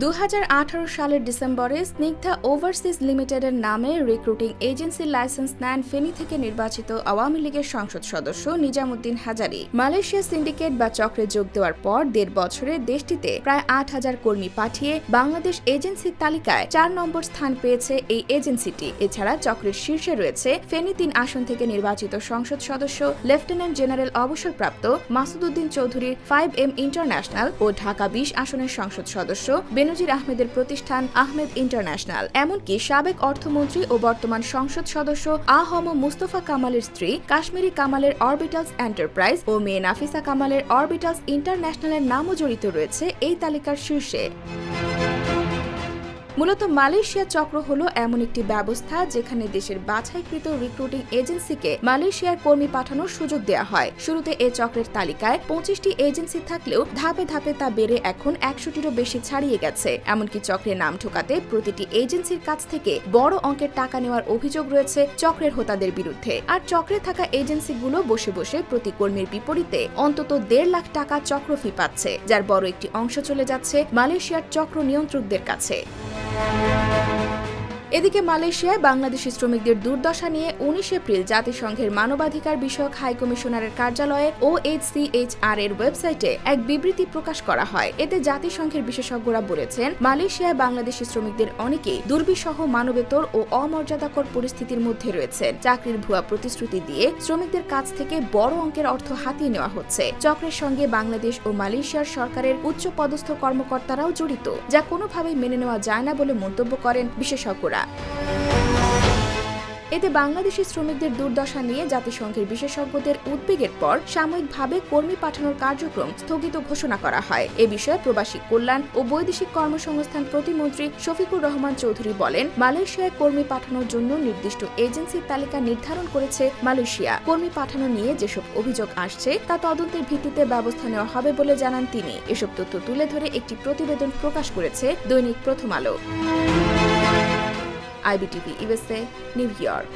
2018 সালের ডিসেম্বরে স্নিগ্ধা ওভারসিজ লিমিটেডের নামে রিক্রুটিং এজেন্সির লাইসেন্স নেন ফেনী থেকে নির্বাচিত আওয়ামী লীগের সংসদ সদস্য নিজামুদ্দিন হাজারী। মালয়েশিয়া সিন্ডিকেট বা চক্রে যোগ দেওয়ার পর 1.5 বছরে দেশটিতে প্রায় 8,000 কর্মী পাঠিয়ে বাংলাদেশ এজেন্সির তালিকায় 4 নম্বর স্থান পেয়েছে এই এজেন্সিটি। এছাড়া চক্রের শীর্ষে রয়েছে ফেনী 3 আসন থেকে নির্বাচিত সংসদ সদস্য লেফটেন্যান্ট জেনারেল অবসরপ্রাপ্ত মাসুদউদ্দিন চৌধুরীর 5M ইন্টারন্যাশনাল ও ঢাকা 20 আসনের সংসদ সদস্য বেনজির আহমেদের প্রতিষ্ঠান আহমেদ ইন্টারন্যাশনাল। এমনকি সাবেক অর্থমন্ত্রী ও বর্তমান সংসদ সদস্য আহম মুস্তফা কামালের স্ত্রী কাশ্মীরি কামালের অরবিটালস এন্টারপ্রাইজ ও মেয়ে নাফিসা কামালের অরবিটালস ইন্টারন্যাশনালের নামও জড়িত রয়েছে এই তালিকার শীর্ষে। মূলত মালয়েশিয়া চক্র হলো এমন একটি ব্যবস্থা যেখানে দেশের বাছাইকৃত রিক্রুটিং এজেন্সিকে মালয়েশিয়ার কর্মী পাঠানোর সুযোগ দেওয়া হয়। শুরুতে এই চক্রের তালিকায় 25টি এজেন্সি থাকলেও ধাপে ধাপে তা বেড়ে এখন 100টিরও বেশি ছাড়িয়ে গেছে। এমনকি চক্রের নাম ঠোকাতে প্রতিটি এজেন্সির কাছ থেকে বড় অঙ্কের টাকা নেওয়ার অভিযোগ রয়েছে চক্রের হোতাদের বিরুদ্ধে। আর চক্রে থাকা এজেন্সিগুলো বসে বসে প্রতি কর্মীর বিপরীতে অন্তত 1.5 লাখ টাকা চক্র ফি পাচ্ছে, যার বড় একটি অংশ চলে যাচ্ছে মালয়েশিয়ার চক্র নিয়ন্ত্রকদের কাছে। এদিকে মালয়েশিয়ায় বাংলাদেশি শ্রমিকদের দুর্দশা নিয়ে 19 এপ্রিল জাতিসংঘের মানবাধিকার বিষয়ক হাইকমিশনারের কার্যালয়ে OHCHR এর ওয়েবসাইটে এক বিবৃতি প্রকাশ করা হয়। এতে জাতিসংঘের বিশেষজ্ঞরা বলেছেন, মালয়েশিয়ায় বাংলাদেশি শ্রমিকদের অনেকেই দুর্বিষহ মানবেতর ও অমর্যাদাকর পরিস্থিতির মধ্যে রয়েছেন। চাকরির ভুয়া প্রতিশ্রুতি দিয়ে শ্রমিকদের কাছ থেকে বড় অঙ্কের অর্থ হাতিয়ে নেওয়া হচ্ছে। চক্রের সঙ্গে বাংলাদেশ ও মালয়েশিয়ার সরকারের উচ্চ পদস্থ কর্মকর্তারাও জড়িত, যা কোনোভাবেই মেনে নেওয়া যায় না বলে মন্তব্য করেন বিশেষজ্ঞরা। এতে বাংলাদেশি শ্রমিকদের দুর্দশা নিয়ে জাতিসংঘের বিশেষজ্ঞদের উদ্বেগের পর সাময়িকভাবে কর্মী পাঠানোর কার্যক্রম স্থগিত ঘোষণা করা হয়। এ বিষয়ে প্রবাসী কল্যাণ ও বৈদেশিক কর্মসংস্থান প্রতিমন্ত্রী শফিকুর রহমান চৌধুরী বলেন, মালয়েশিয়ায় কর্মী পাঠানোর জন্য নির্দিষ্ট এজেন্সির তালিকা নির্ধারণ করেছে মালয়েশিয়া। কর্মী পাঠানো নিয়ে যেসব অভিযোগ আসছে তা তদন্তের ভিত্তিতে ব্যবস্থা নেওয়া হবে বলে জানান তিনি। এসব তথ্য তুলে ধরে একটি প্রতিবেদন প্রকাশ করেছে দৈনিক প্রথম আলো। IBTV USA, New York।